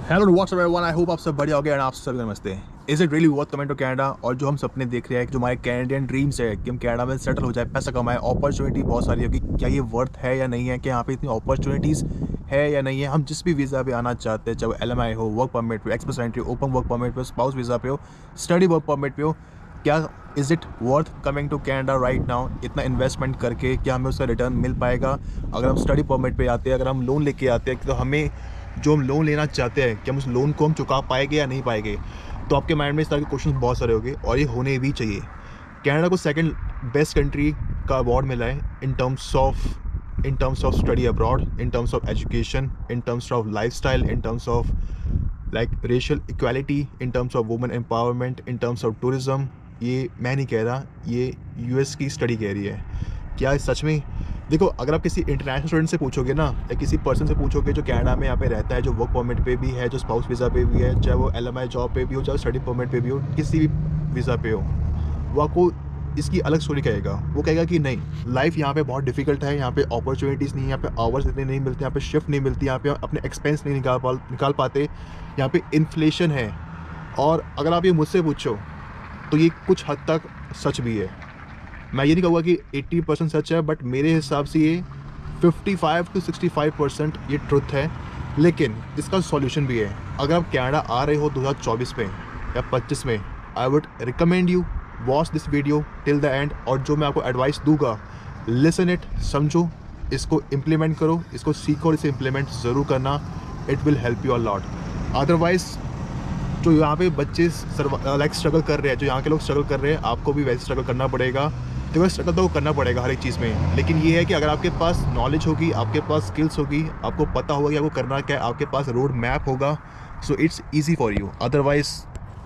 Hello what's up everyone, I hope आप सब बढ़िया हो गए एंड आप सभी नमस्ते। Is it really worth coming to Canada? और जो हम सपने देख रहे हैं कि जो हमारे कैनेडियन ड्रीम्स है कि हम कनाडा में सेटल हो जाए, पैसा कमाए, अपॉर्चुनिटी बहुत सारी होगी, क्या ये वर्थ है या नहीं है, कि यहाँ पे इतनी अपॉर्चुनिटीज़ है या नहीं है। हम जिस भी वीज़ा पे आना चाहते हैं, चाहे वो LMI हो, वर्क परमिट पे, express entry, open work permit पे, स्पाउस वीज़ा पे हो, स्टडी वर्क परमिट पे हो, क्या is it worth coming to Canada right now? इतना इन्वेस्टमेंट करके क्या हमें उसका रिटर्न मिल पाएगा? अगर हम स्टडी परमिट पे आते हैं, अगर हम लोन लेके आते हैं, तो हमें जो हम लोन लेना चाहते हैं कि हम उस लोन को हम चुका पाएंगे या नहीं पाएंगे? तो आपके माइंड में इस तरह के क्वेश्चन बहुत सारे होंगे और ये होने भी चाहिए। कनाडा को सेकंड बेस्ट कंट्री का अवार्ड मिला है in terms of study abroad, in terms of education, in terms of lifestyle, in terms of like racial equality, in terms of women empowerment, in terms of tourism. ये मैं नहीं कह रहा, ये US की स्टडी कह रही है। क्या ये सच में? देखो, अगर आप किसी इंटरनेशनल स्टूडेंट से पूछोगे ना, या किसी पर्सन से पूछोगे जो कनाडा में यहाँ पे रहता है, जो वर्क परमिट पे भी है, जो स्पाउस वीज़ा पे भी है, चाहे वो LMI जॉब पे भी हो, चाहे स्टडी परमिट पे भी हो, किसी भी वीज़ा पे हो, वो आपको इसकी अलग स्टोरी कहेगा। वो कहेगा कि नहीं, लाइफ यहाँ पे बहुत डिफिकल्ट है, यहाँ पे अपॉर्चुनिटीज़ नहीं है, यहाँ पे आवर्स इतने नहीं मिलते, यहाँ पे शिफ्ट नहीं मिलती, यहाँ पे अपने एक्सपेंस नहीं निकाल पाते, यहाँ पे इन्फ्लेशन है। और अगर आप ये मुझसे पूछो तो ये कुछ हद तक सच भी है। मैं ये नहीं कहूँगा कि 80% सच है, बट मेरे हिसाब से ये 55 to 65% ये ट्रुथ है। लेकिन इसका सॉल्यूशन भी है। अगर आप कनाडा आ रहे हो 2024 में या 25 में, आई would recommend you watch this video till the and. और जो मैं आपको एडवाइस दूंगा, लिसन इट, समझो, इसको इम्प्लीमेंट करो, इसको सीखो और इसे इम्प्लीमेंट ज़रूर करना। It will help you a lot. Otherwise जो यहाँ पे बच्चे लाइक स्ट्रगल कर रहे हैं, जो यहाँ के लोग स्ट्रगल कर रहे हैं, आपको भी वैसे स्ट्रगल करना पड़ेगा। देखो, स्ट्रगल तो करना पड़ेगा हर एक चीज़ में, लेकिन ये है कि अगर आपके पास नॉलेज होगी, आपके पास स्किल्स होगी, आपको पता होगा कि आपको करना क्या है, आपके पास रोड मैप होगा, so it's easy for you. Otherwise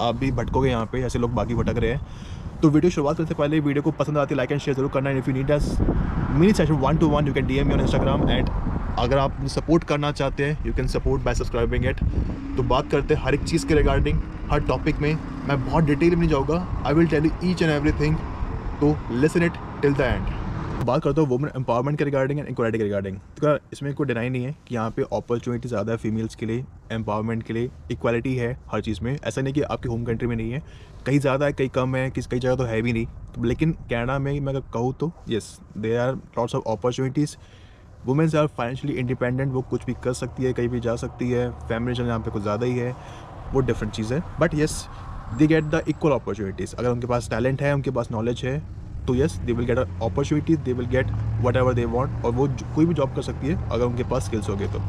आप भी भटकोगे यहाँ पे, ऐसे लोग बाकी भटक रहे हैं। तो वीडियो शुरुआत करने से पहले वीडियो को पसंद आती है, लाइक एंड शेयर जरूर करना। If you need us mini session 1-to-1, you can DM me on Instagram। And अगर आप सपोर्ट करना चाहते हैं, you can support bye subscribing it. तो बात करते हैं हर एक चीज़ के रिगार्डिंग, हर टॉपिक में। मैं बहुत डिटेल में नहीं जाऊँगा, I will tell you each and everything, तो listen it till the end. बात करता हूँ वुमेन एम्पावरमेंट के रिगार्डिंग एंड इक्वालिटी के रिगार्डिंग। तो इसमें कोई डिनाई नहीं है कि यहाँ पे अपॉर्चुनिटी ज़्यादा है फीमेल्स के लिए, एम्पावरमेंट के लिए, इक्वालिटी है हर चीज़ में। ऐसा नहीं कि आपकी होम कंट्री में नहीं है, कहीं ज़्यादा है, कहीं कम है, कई जगह तो है भी नहीं। तो लेकिन कनाडा में मैं अगर कहूँ तो yes, there are lots of opportunities. Womens are financially independent, वो कुछ भी कर सकती है, कहीं भी जा सकती है। फैमिली यहाँ पे कुछ ज़्यादा ही है, वो डिफरेंट चीज़ है। But yes, they get the equal opportunities. अगर उनके पास टैलेंट है, उनके पास नॉलेज है, तो yes, they will get opportunities, they will get what ever they want. और वो कोई भी जॉब कर सकती है अगर उनके पास स्किल्स हो गए तो।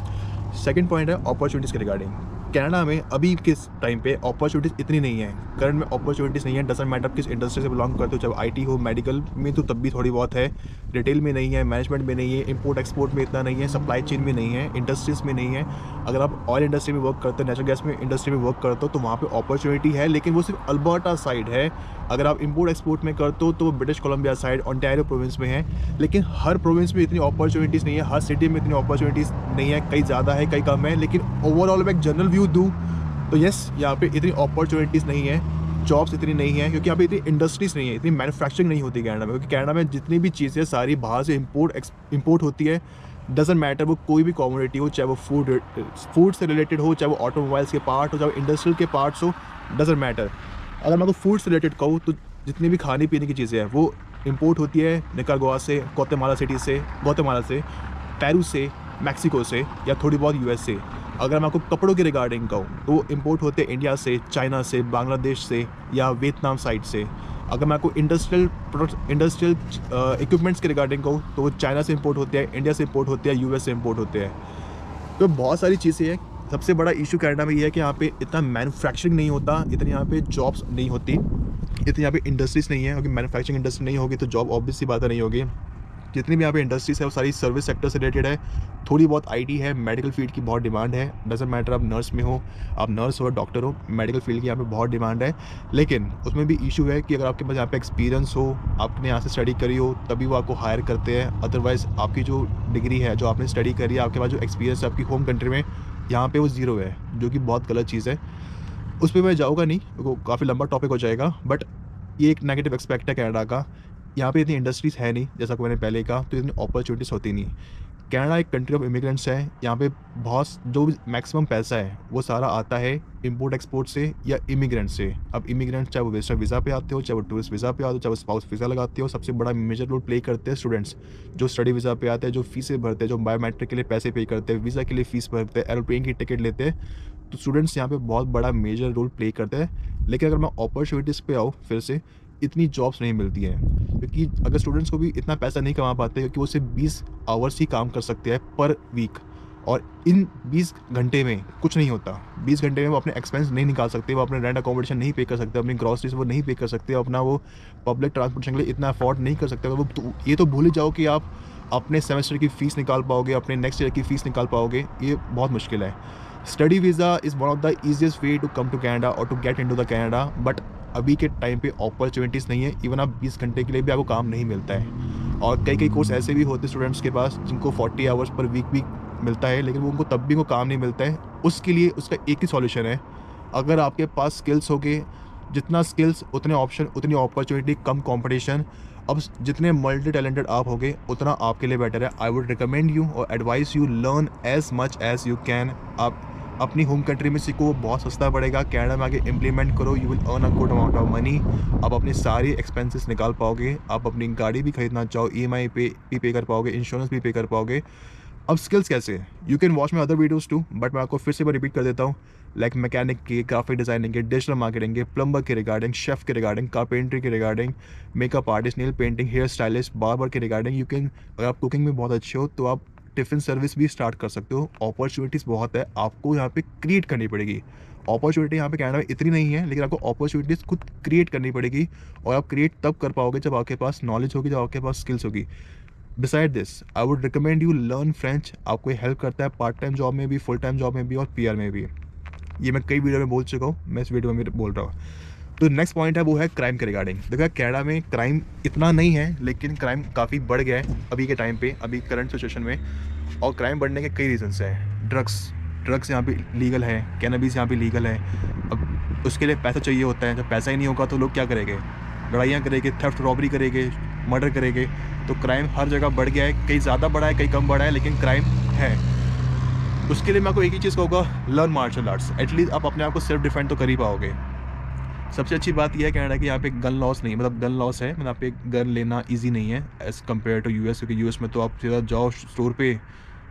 सेकंड पॉइंट है अपॉर्चुनिटीज़ के रिगार्डिंग। कनाडा में अभी किस टाइम पे अपॉर्चुनिटीज़ इतनी नहीं है, करंट में अपॉर्चुनिटीज़ नहीं है। डजंट मैटर किस इंडस्ट्री से बिलोंग करते हो, चाहे IT हो, मेडिकल में तो तब भी थोड़ी बहुत है, रिटेल में नहीं है, मैनेजमेंट में नहीं है, इंपोर्ट एक्सपोर्ट में इतना नहीं है, सप्लाई चेन में नहीं है, इंडस्ट्रीज़ में नहीं है। अगर आप ऑयल इंडस्ट्री में वर्क करते हो, नेचुरल गैस में इंडस्ट्री में वर्क करते हो, तो वहाँ पर अपॉर्चुनिटी है, लेकिन वो सिर्फ अल्बर्टा साइड है। अगर आप इंपोर्ट एक्सपोर्ट में करते हो तो वो British Columbia side, Ontario province में है। लेकिन हर प्रोविंस में इतनी अपॉर्चुनिटीज़ नहीं है, हर सिटी में इतनी अपॉर्चुनिटीज़ नहीं है, कहीं ज़्यादा है, कहीं कम है। लेकिन ओवरऑल मैं एक जनरल व्यू दूँ तो येस, यहाँ पे इतनी अपॉर्चुनिटीज़ नहीं है, जॉब्स इतनी नहीं है, क्योंकि यहाँ पे इतनी इंडस्ट्रीज़ नहीं है, इतनी मैन्युफैक्चरिंग नहीं होती कनाडा में। क्योंकि कनाडा में जितनी भी चीज़ें सारी बाहर से इंपोर्ट होती है। डजंट मैटर वो कोई भी कमोडिटी हो, चाहे वो फूड से रिलेटेड हो, चाहे वो ऑटोमोबाइल्स के पार्ट हो, चाहे वो इंडस्ट्रियल के पार्ट्स हो, डजंट मैटर। अगर मैं आपको फूड से रिलेटेड कहूँ तो जितनी भी खाने पीने की चीज़ें हैं वो इंपोर्ट होती है निकारागुआ से, ग्वाटेमाला से, पेरू से, मैक्सिको से, या थोड़ी बहुत US से। अगर मैं आपको कपड़ों के रिगार्डिंग कहूँ तो इंपोर्ट होते हैं इंडिया से, चाइना से, बांग्लादेश से, या वियतनाम साइड से। अगर मैं आपको इंडस्ट्रियल इक्विपमेंट्स के रिगार्डिंग कहूँ तो वो चाइना से इंपोर्ट होते हैं, इंडिया से इंपोर्ट होते हैं, US से इंपोर्ट होते हैं। तो बहुत सारी चीज़ें हैं। सबसे बड़ा इशू कनाडा में ये है कि यहाँ पे इतना मैन्युफैक्चरिंग नहीं होता, इतनी यहाँ पे जॉब्स नहीं होती, इतनी यहाँ पे इंडस्ट्रीज़ नहीं है। क्योंकि मैन्युफैक्चरिंग इंडस्ट्री नहीं होगी तो जॉब ऑब्वियस सी बात नहीं होगी। जितनी भी यहाँ पे इंडस्ट्रीज़ है वो सारी सर्विस सेक्टर से रिलेटेड है। थोड़ी बहुत IT है, मेडिकल फील्ड की बहुत डिमांड है। डजंट मैटर आप नर्स में हो, आप नर्स हो, डॉक्टर हो, मेडिकल फील्ड की यहाँ पे बहुत डिमांड है। लेकिन उसमें भी इशू है कि अगर आपके पास यहाँ पे एक्सपीरियंस हो, आपने यहाँ से स्टडी करी हो, तभी वो आपको हायर करते हैं। अदरवाइज़ आपकी जो डिग्री है, जो आपने स्टडी करी है, आपके पास जो एक्सपीरियंस है आपकी होम कंट्री में, यहाँ पे वो ज़ीरो है, जो कि बहुत गलत चीज़ है। उस पर मैं जाऊँगा नहीं, वो काफ़ी लंबा टॉपिक हो जाएगा। बट ये एक नेगेटिव एस्पेक्ट है कनाडा का। यहाँ पे इतनी इंडस्ट्रीज़ है नहीं, जैसा कि मैंने पहले कहा, तो इतनी अपॉर्चुनिटीज़ होती नहीं। कनाडा एक कंट्री ऑफ इमिग्रेंट्स है। यहाँ पे बहुत जो भी मैक्सिमम पैसा है वो सारा आता है इंपोर्ट एक्सपोर्ट से या इमिग्रेंट से। अब इमिग्रेंट चाहे वो विजिटर वीज़ा पे आते हो, चाहे वो टूरिस्ट वीज़ा पे आते हो, चाहे वो स्पाउस वीज़ा लगाते हो, सबसे बड़ा मेजर रोल प्ले करते हैं स्टूडेंट्स। जो स्टडी वीज़ा पे आते हैं, जो फीसें भरते हैं, जो बायोमेट्रिक के लिए पैसे पे करते हैं, वीज़ा के लिए फ़ीस भरते हैं, एरोप्लेन की टिकट लेते हैं, तो स्टूडेंट्स यहाँ पे बहुत बड़ा मेजर रोल प्ले करते हैं। लेकिन अगर मैं अपॉर्चुनिटीज़ पे आऊँ फिर से, इतनी जॉब्स नहीं मिलती हैं, क्योंकि अगर स्टूडेंट्स को भी इतना पैसा नहीं कमा पाते, क्योंकि वो सिर्फ 20 आवर्स ही काम कर सकते हैं पर वीक, और इन 20 घंटे में कुछ नहीं होता। 20 घंटे में वो अपने एक्सपेंस नहीं निकाल सकते, वो अपने रेंट अकोमोडेशन नहीं पे कर सकते, अपनी ग्रॉसरीज वो नहीं पे कर सकते, अपना वो पब्लिक ट्रांसपोर्टेशन के लिए इतना अफोर्ड नहीं कर सकते। ये तो भूल ही जाओ कि आप अपने सेमेस्टर की फ़ीस निकाल पाओगे, अपने नेक्स्ट ईयर की फ़ीस निकाल पाओगे, ये बहुत मुश्किल है। Study visa is one of the easiest way to come to Canada और to get into the Canada, but अभी के टाइम पे अपॉर्चुनिटीज़ नहीं है। इवन आप 20 घंटे के लिए भी आपको काम नहीं मिलता है, और कई कोर्स ऐसे भी होते हैं स्टूडेंट्स के पास जिनको 40 आवर्स पर वीक भी मिलता है, लेकिन वो उनको तब भी वो काम नहीं मिलता है। उसके लिए उसका एक ही सॉल्यूशन है, अगर आपके पास स्किल्स होंगे, जितना स्किल्स उतने ऑप्शन, उतनी अपॉर्चुनिटी, कम कंपटीशन। अब जितने मल्टी टैलेंटेड आप होगे उतना आपके लिए बेटर है। आई वुड रिकमेंड यू और advice you learn as much as you can. आप अपनी होम कंट्री में सीखो, वो बहुत सस्ता पड़ेगा। कनाडा में आके इम्प्लीमेंट करो, you will earn a good amount of money. आप अपनी सारी एक्सपेंसेस निकाल पाओगे, आप अपनी गाड़ी भी खरीदना चाहो EMI पे कर पाओगे, इंश्योरेंस भी पे कर पाओगे। अब स्किल्स कैसे, you can watch my other videos too, but मैं आपको फिर से रिपीट कर देता हूँ। लाइक मैकेनिक के, ग्राफिक डिज़ाइनिंग के, डिजिटल मार्केटिंग के, प्लम्बर के रिगार्डिंग, शेफ़ के रिगार्डिंग, कारपेंट्री के regarding, makeup artist, nail painting, hair stylist, barber के रिगार्डिंग। यू कैन, अगर आप कुकिंग में बहुत अच्छे हो तो आप टिफ़िन सर्विस भी स्टार्ट कर सकते हो। अपॉर्चुनिटीज़ बहुत है, आपको यहाँ पे क्रिएट करनी पड़ेगी। अपॉर्चुनिटी यहाँ पे कनाडा में इतनी नहीं है, लेकिन आपको अपॉर्चुनिटीज़ खुद क्रिएट करनी पड़ेगी, और आप क्रिएट तब कर पाओगे जब आपके पास नॉलेज होगी, जब आपके पास स्किल्स होगी। Beside this I would recommend you learn French. आपको ये हेल्प करता है पार्ट टाइम जॉब में भी, फुल टाइम जॉब में भी, और PR में भी। ये मैं कई वीडियो में बोल चुका हूँ, मैं इस वीडियो में भी बोल रहा हूँ। तो नेक्स्ट पॉइंट है, वो है क्राइम के रिगार्डिंग। देखो कनाडा में क्राइम इतना नहीं है, लेकिन क्राइम काफ़ी बढ़ गया है अभी के टाइम पे, अभी करंट सिचुएशन में। और क्राइम बढ़ने के कई रीजंस हैं। ड्रग्स यहाँ पे लीगल है, कैनबिस यहाँ पे लीगल है। अब उसके लिए पैसा चाहिए होता है, जब पैसा ही नहीं होगा तो लोग क्या करेंगे, लड़ाइयाँ करेंगे, थेफ्ट रॉबरी करेंगे, मर्डर करेंगे। तो क्राइम हर जगह बढ़ गया है, कहीं ज़्यादा बढ़ा है, कहीं कम बढ़ा है, लेकिन क्राइम है। उसके लिए मैं आपको एक ही चीज़ कहूँगा, लर्न मार्शल आर्ट्स। एटलीस्ट आप अपने आप को सेल्फ डिफेंड तो कर ही पाओगे। सबसे अच्छी बात यह है कनाडा की यहाँ पे गन लॉस नहीं, मतलब गन लॉस है, मतलब यहाँ पे गन लेना ईजी नहीं है एज़ कम्पेयर टू US, क्योंकि US में तो आप सीधा जाओ स्टोर पे,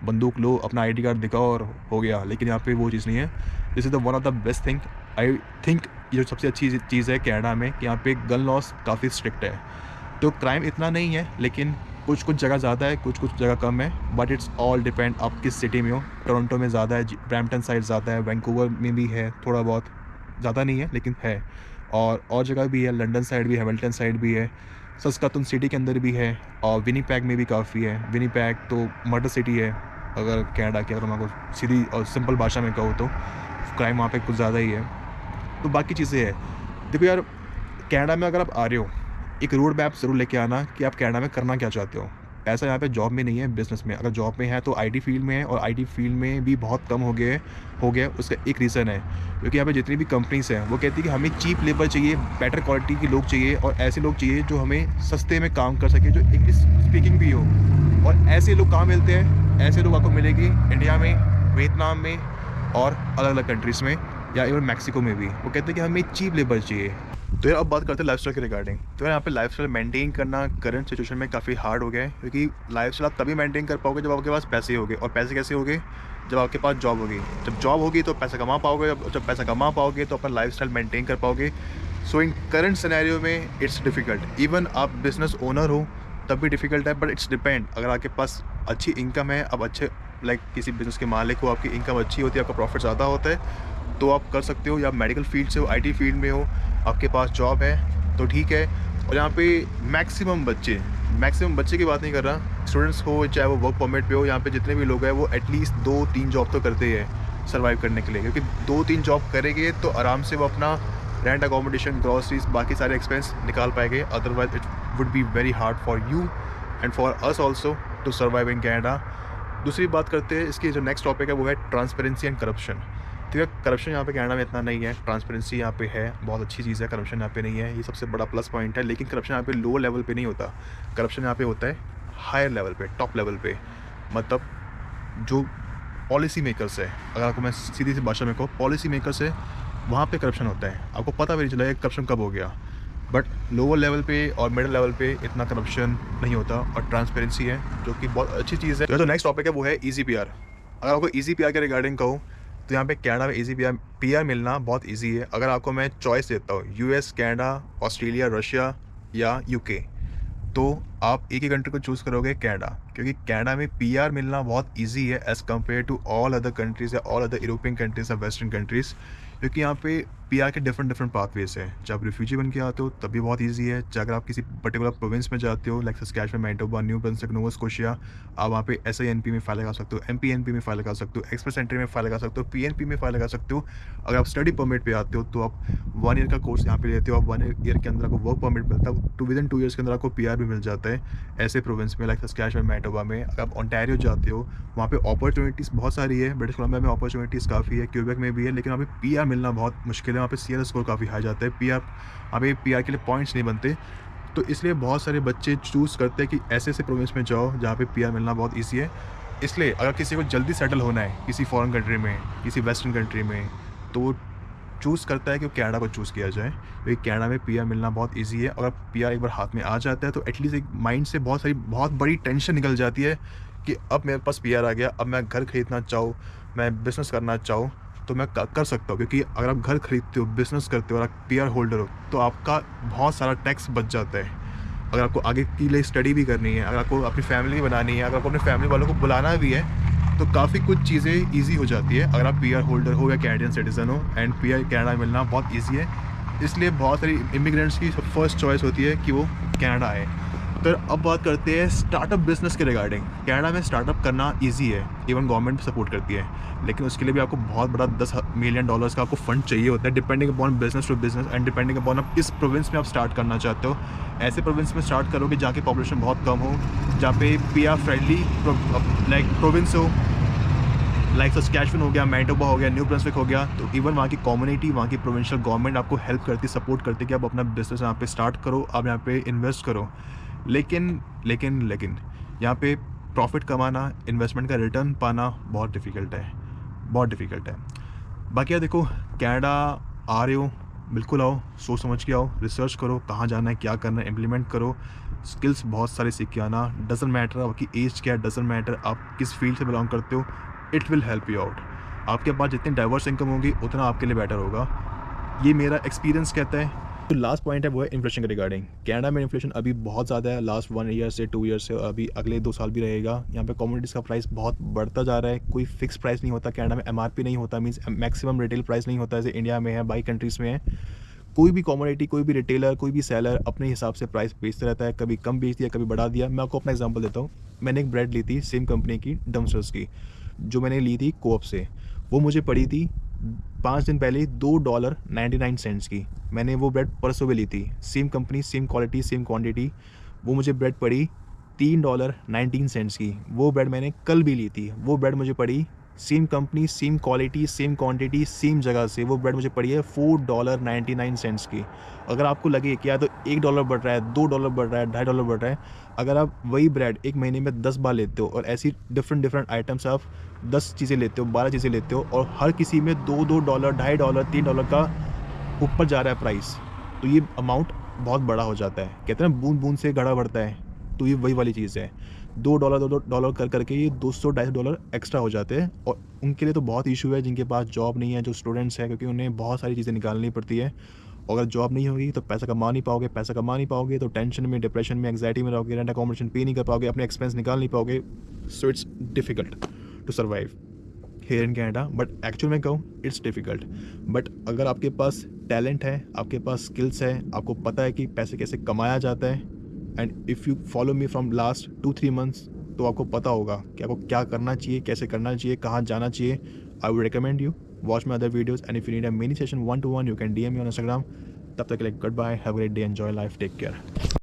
बंदूक लो, अपना ID कार्ड दिखाओ और हो गया। लेकिन यहाँ पे वो चीज़ नहीं है। This is the one of the best thing I think. ये जो सबसे अच्छी चीज़ है कनाडा में कि यहाँ पे गन लॉस काफ़ी स्ट्रिक्ट है। तो क्राइम इतना नहीं है, लेकिन कुछ जगह ज़्यादा है, कुछ जगह कम है, बट इट्स ऑल डिपेंड आप किस सिटी में हो। टोरंटो में ज़्यादा है, ब्रैम्पटन साइड ज़्यादा है, वैंकूवर में भी है थोड़ा बहुत, ज़्यादा नहीं है लेकिन है। और जगह भी है, लंदन साइड भी है, हैमिल्टन साइड भी है, सस्कातून सिटी के अंदर भी है, और विनीपेग में भी काफ़ी है। विनीपेग तो मर्डर सिटी है अगर कनाडा की, अगर मैं आपको सीधी और सिंपल भाषा में कहूँ तो क्राइम वहाँ पे कुछ ज़्यादा ही है। तो बाकी चीज़ें हैं। देखो यार, कनाडा में अगर आप आ रहे हो, एक रोड मैप ज़रूर लेके आना कि आप कनाडा में करना क्या चाहते हो। ऐसा यहाँ पे जॉब में नहीं है, बिज़नेस में। अगर जॉब में है तो IT फील्ड में है, और IT फील्ड में भी बहुत कम हो गया। उसका एक रीज़न है, क्योंकि यहाँ पे जितनी भी कंपनीज़ हैं वो कहती है कि हमें चीप लेबर चाहिए, बेटर क्वालिटी के लोग चाहिए, और ऐसे लोग चाहिए जो हमें सस्ते में काम कर सके, जो इंग्लिश स्पीकिंग भी हो। और ऐसे लोग कहाँ मिलते हैं? ऐसे लोग आपको मिलेंगे इंडिया में, वियतनाम में, और अलग अलग कंट्रीज़ में, या इवन मैक्सिको में भी। वो कहते हैं कि हमें चीप लेबर चाहिए। तो यार अब बात करते हैं लाइफस्टाइल के रिगार्डिंग। तो यार यहाँ पे लाइफस्टाइल मेंटेन करना करंट सिचुएशन में काफ़ी हार्ड हो गया है, क्योंकि लाइफस्टाइल आप तभी मेंटेन कर पाओगे जब आपके पास पैसे होंगे। और पैसे कैसे होंगे? जब आपके पास जॉब होगी। जब जॉब होगी तो पैसा कमा पाओगे, जब पैसा कमा पाओगे तो अपना लाइफस्टाइल मेंटेन कर पाओगे। सो इन करंट सिनेरियो में इट्स डिफ़िकल्ट। इवन आप बिजनेस ओनर हो तब भी डिफ़िकल्ट है, बट इट्स डिपेंड। अगर आपके पास अच्छी इनकम है, अब अच्छे लाइक किसी बिज़नेस के मालिक हो, आपकी इनकम अच्छी होती है, आपका प्रॉफिट ज़्यादा होता है, तो आप कर सकते हो। या मेडिकल फील्ड से हो, IT फील्ड में हो, आपके पास जॉब है तो ठीक है। और यहाँ पे मैक्सिमम बच्चे की बात नहीं कर रहा, स्टूडेंट्स हो चाहे वो वर्क परमिट पे हो, यहाँ पे जितने भी लोग हैं वो एटलीस्ट 2-3 जॉब तो करते हैं सर्वाइव करने के लिए। क्योंकि 2-3 जॉब करेंगे तो आराम से वो अपना रेंट, अकोमोडेशन, ग्रॉसरीज, बाकी सारे एक्सपेंस निकाल पाएंगे। Otherwise it would be very hard for you and for us also to survive in Canada. दूसरी बात करते हैं, इसकी जो नेक्स्ट टॉपिक है वो है ट्रांसपेरेंसी एंड करप्शन। तो यार करप्शन यहाँ पे कनाडा में इतना नहीं है, ट्रांसपेरेंसी यहाँ पे है, बहुत अच्छी चीज़ है। करप्शन यहाँ पे नहीं है, ये सबसे बड़ा प्लस पॉइंट है। लेकिन करप्शन यहाँ पे लो लेवल पे नहीं होता, करप्शन यहाँ पे होता है हायर लेवल पे, टॉप लेवल पे। मतलब जो पॉलिसी मेकर्स है, अगर आपको मैं सीधी सी भाषा में कहूँ, पॉलिसी मेकर्स है, वहाँ पे करप्शन होता है। आपको पता भी नहीं चला करप्शन कब हो गया। बट लोअर लेवल पे और मिडिल लेवल पे इतना करप्शन नहीं होता और ट्रांसपेरेंसी है, जो कि बहुत अच्छी चीज़ है। जो नेक्स्ट टॉपिक है वो है ईज़ी पीआर। अगर आपको ईज़ी पीआर के रिगार्डिंग कहूँ तो यहाँ पे कनाडा में ईज़ी पीआर मिलना बहुत ईजी है। अगर आपको मैं चॉइस देता हूँ यूएस, कनाडा, ऑस्ट्रेलिया, रशिया या यूके, तो आप एक ही कंट्री को चूज़ करोगे, कनाडा, क्योंकि कनाडा में पीआर मिलना बहुत इजी है as compare to all other countries या ऑल अदर यूरोपियन कंट्रीज़ या वेस्टर्न कंट्रीज़। क्योंकि यहाँ पे पीआर के डिफरेंट पाथवेज हैं। जब आप रिफ्यूजी बन के आते हो तब भी बहुत इजी है। अगर आप किसी पर्टिकुलर प्रोविंस में जाते हो, like Saskatchewan, Manitoba, new Brunswick, Nova Scotia, आप वहाँ पे SINP में फाइल लगा सकते हो, MPNP में फाइल लगा सकते हो, एक्सप्रेस एंट्री में फाइल लगा सकते हो, PNP में फाइल लगा सकते हो। अगर आप स्टडी परमिट पे आते हो तो आप 1 ईयर का कोर्स यहाँ पे लेते हो, आप 1 ईयर के अंदर आपको वर्क परमिट मिलता है, तो विदिन 2 ईयर्स के अंदर आपको पीआर भी मिल जाता है ऐसे प्रोविंस में, लाइक सस्कैचुअन, मैनिटोबा में। अगर आप ओंटारियो जाते हो, वहाँ पे अपॉर्चुनिटीज़ बहुत सारी है। ब्रिटिश कोलंबिया में अपॉर्चुनिटीज़ काफ़ी है, क्यूबेक में भी है, लेकिन वहाँ पे पीआर मिलना बहुत मुश्किल है। वहाँ पे CRS स्कोर काफ़ी हाई जाता है। वहाँ पे पीआर के लिए पॉइंट्स नहीं बनते, तो इसलिए बहुत सारे बच्चे चूज़ करते हैं कि ऐसे प्रोविंस में जाओ जहाँ पे पीआर मिलना बहुत ईजी है। इसलिए अगर किसी को जल्दी सेटल होना है किसी फॉरेन कंट्री में, किसी वेस्टर्न कंट्री में, तो चूज़ करता है कि कनाडा को चूज़ किया जाए, क्योंकि कनाडा में पीआर मिलना बहुत इजी है। अगर पीआर एक बार हाथ में आ जाता है तो एटलीस्ट एक माइंड से बहुत बड़ी टेंशन निकल जाती है कि अब मेरे पास पीआर आ गया, अब मैं घर खरीदना चाहूँ, मैं बिज़नेस करना चाहूँ तो मैं कर सकता हूँ। क्योंकि अगर आप घर खरीदते हो, बिज़नेस करते हो और आप पीआर होल्डर हो, तो आपका बहुत सारा टैक्स बच जाता है। अगर आपको आगे के लिए स्टडी भी करनी है, अगर आपको अपनी फैमिली बनानी है, अगर आपको अपने फैमिली वालों को बुलाना भी है, तो काफ़ी कुछ चीज़ें ईजी हो जाती है अगर आप पीआर होल्डर हो या कैनेडियन सिटीज़न हो। एंड पीआर कनाडा में मिलना बहुत ईजी है, इसलिए बहुत सारी इमिग्रेंट्स की फर्स्ट चॉइस होती है कि वो कनाडा आए। तो अब बात करते हैं स्टार्टअप बिजनेस के रिगार्डिंग। कनाडा में स्टार्टअप करना इजी है, इवन गवर्नमेंट सपोर्ट करती है, लेकिन उसके लिए भी आपको बहुत बड़ा $10 मिलियन का आपको फंड चाहिए होता है, depending upon business to business and depending upon आप किस प्रोविंस में आप स्टार्ट करना चाहते हो। ऐसे प्रोविंस में स्टार्ट करोगे जहाँ की पॉपुलेशन बहुत कम हो, जहाँ पे पीआर फ्रेंडली लाइक प्रोविंस हो, लाइक सस्कैचुअन हो गया, मैनिटोबा हो गया, न्यू ब्रंसविक हो गया, तो इवन वहाँ की कम्युनिटी, वहाँ की प्रोविंशियल गवर्नमेंट आपको हेल्प करती, सपोर्ट करती कि आप अपना बिजनेस यहाँ पे स्टार्ट करो, आप यहाँ पे इन्वेस्ट करो। लेकिन यहाँ पे प्रॉफिट कमाना, इन्वेस्टमेंट का रिटर्न पाना बहुत डिफ़िकल्ट है। बाकी यार देखो, कनाडा आ रहे हो, बिल्कुल आओ, सोच समझ के आओ, रिसर्च करो कहाँ जाना है, क्या करना है, इम्प्लीमेंट करो, स्किल्स बहुत सारे सीख के आना। डजंट मैटर आपकी एज क्या है, डजंट मैटर आप किस फील्ड से बिलोंग करते हो, it will help you out. आपके पास जितनी डाइवर्स इनकम होगी उतना आपके लिए बेटर होगा, ये मेरा एक्सपीरियंस कहता है। तो लास्ट पॉइंट है वो है इन्फ्लेशन के रिगार्डिंग। कनाडा में इन्फ्लेशन अभी बहुत ज़्यादा है, लास्ट 1 ईयर से 2 ईयर से, अभी अगले 2 साल भी रहेगा। यहाँ पे कमोडिटीज़ का प्राइस बहुत बढ़ता जा रहा है, कोई फिक्स प्राइस नहीं होता कनाडा में, MRP नहीं होता, मीन्स मैक्सिमम रिटेल प्राइस नहीं होता जैसे इंडिया में है, बाई कंट्रीज़ में है। कोई भी कमोडिटी, कोई भी रिटेलर, कोई भी सेलर अपने हिसाब से प्राइस बेचता रहता है, कभी कम बेच दिया, कभी बढ़ा दिया। मैं आपको अपना एग्जांपल देता हूँ। मैंने एक ब्रेड ली थी सेम कंपनी की, डम्स्टर्स की, जो मैंने ली थी कोऑप से, वो मुझे पड़ी थी 5 दिन पहले $2.99 की। मैंने वो ब्रेड परसों भी ली थी, same company, same quality, same quantity, वो मुझे ब्रेड पड़ी $3.19 की। वो ब्रेड मैंने कल भी ली थी, वो ब्रेड मुझे पड़ी same company, same quality, same quantity, same जगह से, वो ब्रेड मुझे पड़ी है $4.99 की। अगर आपको लगे कि या तो $1 बढ़ रहा है, $2 बढ़ रहा है, $2.50 बढ़ रहा है, अगर आप वही ब्रेड एक महीने में 10 बार लेते हो और ऐसी डिफरेंट आइटम्स आप 10 चीज़ें लेते हो, 12 चीज़ें लेते हो, और हर किसी में $2, $2.50, $3 का ऊपर जा रहा है प्राइस, तो ये अमाउंट बहुत बड़ा हो जाता है। कहते हैं ना, बूंद बूंद से घड़ा बढ़ता है, तो ये वही वाली चीज़ है। $2 कर करके ये $200-250 एक्स्ट्रा हो जाते हैं, और उनके लिए तो बहुत इशू है जिनके पास जॉब नहीं है, जो स्टूडेंट्स हैं, क्योंकि उन्हें बहुत सारी चीज़ें निकालनी पड़ती है। अगर जॉब नहीं होगी तो पैसा कमा नहीं पाओगे तो टेंशन में, डिप्रेशन में, एंग्जाइटी में रहोगे, रेंट अकोमोडेशन पे नहीं कर पाओगे, अपने एक्सपेंस निकाल नहीं पाओगे। So it's difficult to survive here in Canada. But actual में कहूँ, इट्स डिफ़िकल्ट। बट अगर आपके पास टैलेंट है, आपके पास स्किल्स है, आपको पता है कि पैसे कैसे कमाया जाता है, and if you follow me from last 2-3 months, तो आपको पता होगा कि आपको क्या करना चाहिए, कैसे करना चाहिए, कहाँ जाना चाहिए। I would recommend you watch my other videos, and if you need a mini session 1-to-1, you can DM me on Instagram. तब तक के लिए goodbye, have a great day, enjoy life, take care.